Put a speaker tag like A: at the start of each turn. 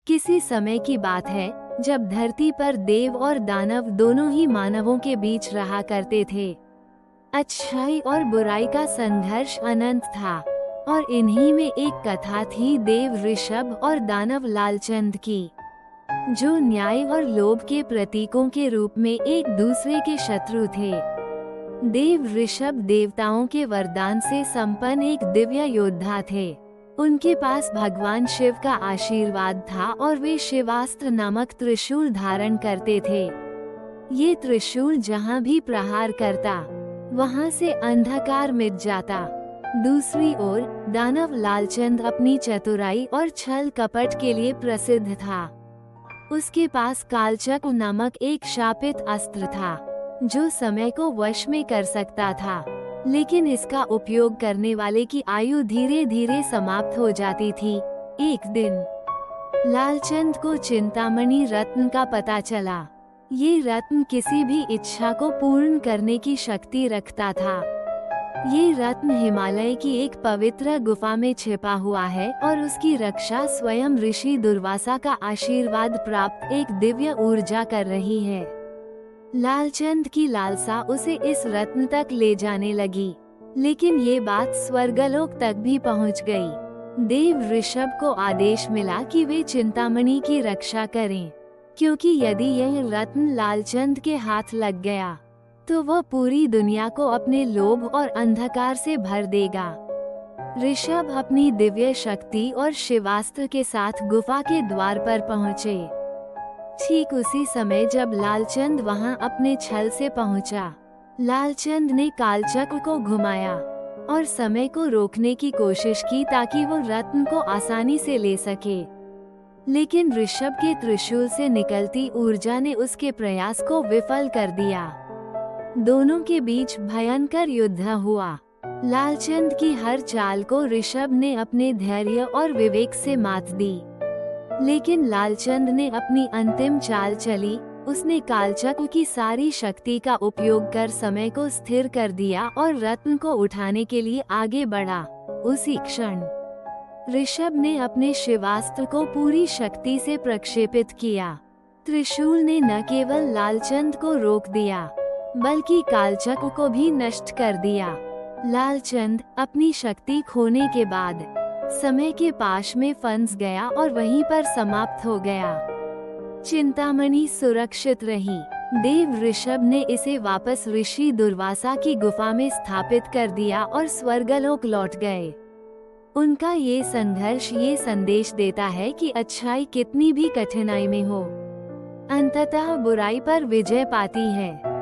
A: किसी समय की बात है जब धरती पर देव और दानव दोनों ही मानवों के बीच रहा करते थे। अच्छाई और बुराई का संघर्ष अनंत था और इन्हीं में एक कथा थी देव ऋषभ और दानव लालचंद की, जो न्याय और लोभ के प्रतीकों के रूप में एक दूसरे के शत्रु थे। देव ऋषभ देवताओं के वरदान से संपन्न एक दिव्य योद्धा थे। उनके पास भगवान शिव का आशीर्वाद था और वे शिवास्त्र नामक त्रिशूल धारण करते थे। ये त्रिशूल जहाँ भी प्रहार करता, वहाँ से अंधकार मिट जाता। दूसरी ओर दानव लालचंद अपनी चतुराई और छल कपट के लिए प्रसिद्ध था। उसके पास कालचक्र नामक एक शापित अस्त्र था, जो समय को वश में कर सकता था, लेकिन इसका उपयोग करने वाले की आयु धीरे धीरे समाप्त हो जाती थी। एक दिन लालचंद को चिंतामणि रत्न का पता चला। ये रत्न किसी भी इच्छा को पूर्ण करने की शक्ति रखता था। ये रत्न हिमालय की एक पवित्र गुफा में छिपा हुआ है और उसकी रक्षा स्वयं ऋषि दुर्वासा का आशीर्वाद प्राप्त एक दिव्य ऊर्जा कर रही है। लालचंद की लालसा उसे इस रत्न तक ले जाने लगी, लेकिन ये बात स्वर्गलोक तक भी पहुंच गई। देव ऋषभ को आदेश मिला कि वे चिंतामणि की रक्षा करें, क्योंकि यदि यह रत्न लालचंद के हाथ लग गया तो वह पूरी दुनिया को अपने लोभ और अंधकार से भर देगा। ऋषभ अपनी दिव्य शक्ति और शिवास्त्र के साथ गुफा के द्वार पर पहुँचे। ठीक उसी समय जब लालचंद वहां अपने छल से पहुंचा, लालचंद ने कालचक्र को घुमाया और समय को रोकने की कोशिश की ताकि वो रत्न को आसानी से ले सके। लेकिन ऋषभ के त्रिशूल से निकलती ऊर्जा ने उसके प्रयास को विफल कर दिया। दोनों के बीच भयंकर युद्ध हुआ। लालचंद की हर चाल को ऋषभ ने अपने धैर्य और विवेक से मात दी, लेकिन लालचंद ने अपनी अंतिम चाल चली। उसने कालचक्र की सारी शक्ति का उपयोग कर समय को स्थिर कर दिया और रत्न को उठाने के लिए आगे बढ़ा। उसी क्षण ऋषभ ने अपने शिवास्त्र को पूरी शक्ति से प्रक्षेपित किया। त्रिशूल ने न केवल लालचंद को रोक दिया, बल्कि कालचक्र को भी नष्ट कर दिया। लालचंद अपनी शक्ति खोने के बाद समय के पाश में फंस गया और वहीं पर समाप्त हो गया। चिंतामणि सुरक्षित रही। देव ऋषभ ने इसे वापस ऋषि दुर्वासा की गुफा में स्थापित कर दिया और स्वर्गलोक लौट गए। उनका ये संघर्ष ये संदेश देता है कि अच्छाई कितनी भी कठिनाई में हो, अंततः बुराई पर विजय पाती है।